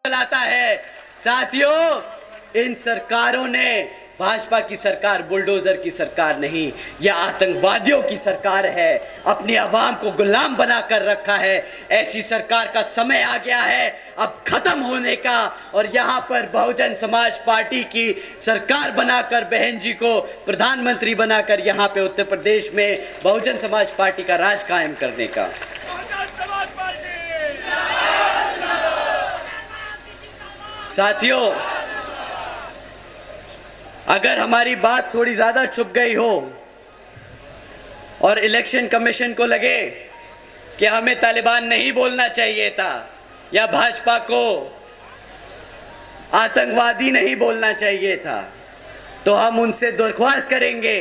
चलाता है। साथियों, इन सरकारों ने, भाजपा की सरकार बुलडोजर की सरकार नहीं, यह आतंकवादियों की सरकार है। अपनी आवाम को गुलाम बनाकर रखा है। ऐसी सरकार का समय आ गया है अब खत्म होने का। और यहाँ पर बहुजन समाज पार्टी की सरकार बनाकर, बहन जी को प्रधानमंत्री बनाकर यहाँ पे उत्तर प्रदेश में बहुजन समाज पार्टी का राज कायम करने का। साथियों, अगर हमारी बात थोड़ी ज्यादा छुप गई हो और इलेक्शन कमीशन को लगे कि हमें तालिबान नहीं बोलना चाहिए था या भाजपा को आतंकवादी नहीं बोलना चाहिए था, तो हम उनसे दरख्वास्त करेंगे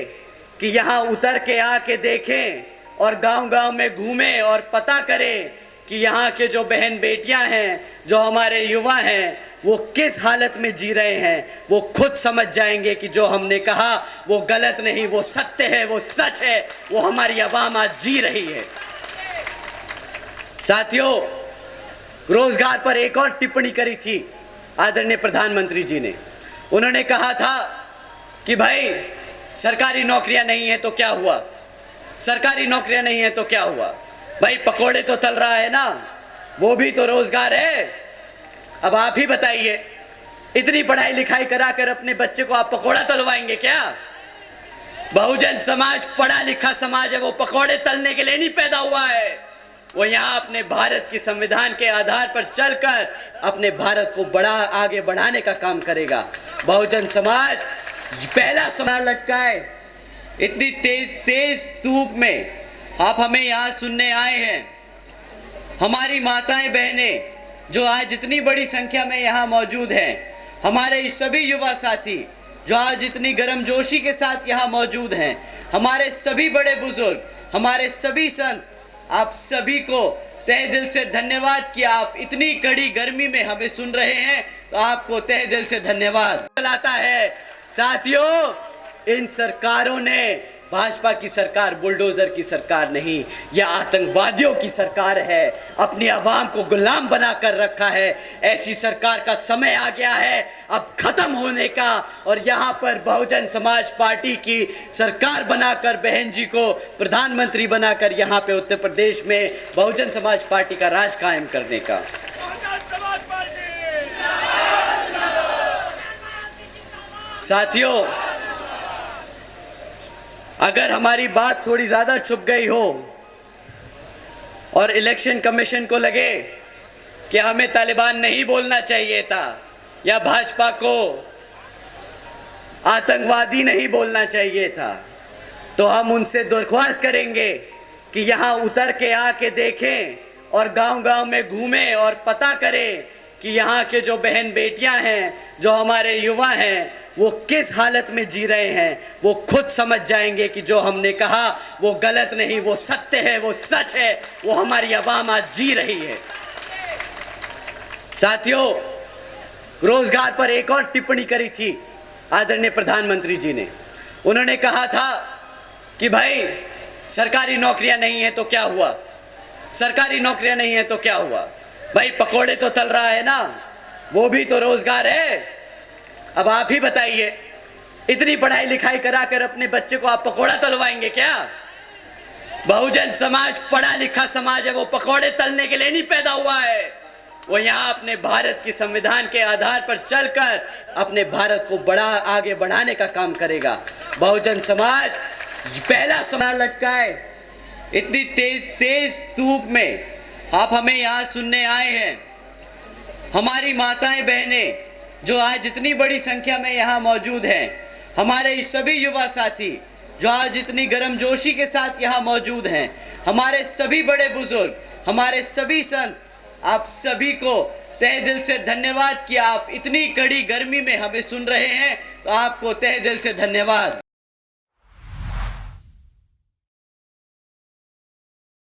कि यहाँ उतर के आके देखें और गांव-गांव में घूमें और पता करें कि यहाँ के जो बहन बेटियाँ हैं, जो हमारे युवा हैं, वो किस हालत में जी रहे हैं। वो खुद समझ जाएंगे कि जो हमने कहा वो गलत नहीं, वो सत्य है, वो सच है, वो हमारी आवाम आज जी रही है। साथियों, रोजगार पर एक और टिप्पणी करी थी आदरणीय प्रधानमंत्री जी ने। उन्होंने कहा था कि भाई सरकारी नौकरियां नहीं है तो क्या हुआ, सरकारी नौकरियां नहीं है तो क्या हुआ, भाई पकोड़े तो तल रहा है ना, वो भी तो रोजगार है। अब आप ही बताइए, इतनी पढ़ाई लिखाई कराकर अपने बच्चे को आप पकोड़ा तलवाएंगे क्या? बहुजन समाज पढ़ा लिखा समाज है, वो पकोड़े तलने के लिए नहीं पैदा हुआ है। वो यहाँ अपने भारत की संविधान के आधार पर चलकर अपने भारत को आगे बढ़ाने का काम करेगा। बहुजन समाज पहला सवाल लटकाए, इतनी तेज धूप में आप हमें यहाँ सुनने आए हैं। हमारी माताएं बहनें जो आज इतनी बड़ी संख्या में यहाँ मौजूद हैं, हमारे सभी युवा साथी जो आज इतनी गर्मजोशी के साथ यहाँ मौजूद हैं, हमारे सभी बड़े बुजुर्ग, हमारे सभी संत, आप सभी को तहे दिल से धन्यवाद कि आप इतनी कड़ी गर्मी में हमें सुन रहे हैं, तो आपको तहे दिल से धन्यवाद। चलाता है। साथियों, इन सरकारों ने, भाजपा की सरकार बुलडोजर की सरकार नहीं, यह आतंकवादियों की सरकार है। अपनी आवाम को गुलाम बनाकर रखा है। ऐसी सरकार का समय आ गया है अब खत्म होने का। और यहाँ पर बहुजन समाज पार्टी की सरकार बनाकर, बहन जी को प्रधानमंत्री बनाकर यहाँ पे उत्तर प्रदेश में बहुजन समाज पार्टी का राज कायम करने का। साथियों, अगर हमारी बात थोड़ी ज्यादा छुप गई हो और इलेक्शन कमीशन को लगे कि हमें तालिबान नहीं बोलना चाहिए था या भाजपा को आतंकवादी नहीं बोलना चाहिए था, तो हम उनसे दरख्वास्त करेंगे कि यहाँ उतर के आके देखें और गांव-गांव में घूमें और पता करें कि यहाँ के जो बहन बेटियाँ हैं, जो हमारे युवा हैं, वो किस हालत में जी रहे हैं। वो खुद समझ जाएंगे कि जो हमने कहा वो गलत नहीं, वो सत्य है, वो सच है, वो हमारी आवाम आज जी रही है। साथियों, रोजगार पर एक और टिप्पणी करी थी आदरणीय प्रधानमंत्री जी ने। उन्होंने कहा था कि भाई सरकारी नौकरियां नहीं है तो क्या हुआ, सरकारी नौकरियां नहीं है तो क्या हुआ, भाई पकोड़े तो तल रहा है ना, वो भी तो रोजगार है। अब आप ही बताइए, इतनी पढ़ाई लिखाई कराकर अपने बच्चे को आप पकोड़ा तलवाएंगे क्या? बहुजन समाज पढ़ा लिखा समाज है, वो पकोड़े तलने के लिए नहीं पैदा हुआ है। वो यहाँ अपने भारत की संविधान के आधार पर चलकर अपने भारत को आगे बढ़ाने का काम करेगा। बहुजन समाज पहला सवाल लटकाए, इतनी तेज धूप में आप हमें यहाँ सुनने आए हैं। हमारी माताएं बहनें जो आज इतनी बड़ी संख्या में यहाँ मौजूद हैं, हमारे सभी युवा साथी जो आज इतनी गर्मजोशी के साथ यहाँ मौजूद हैं, हमारे सभी बड़े बुजुर्ग, हमारे सभी संत, आप सभी को तहे दिल से धन्यवाद कि आप इतनी कड़ी गर्मी में हमें सुन रहे हैं, तो आपको तहे दिल से धन्यवाद।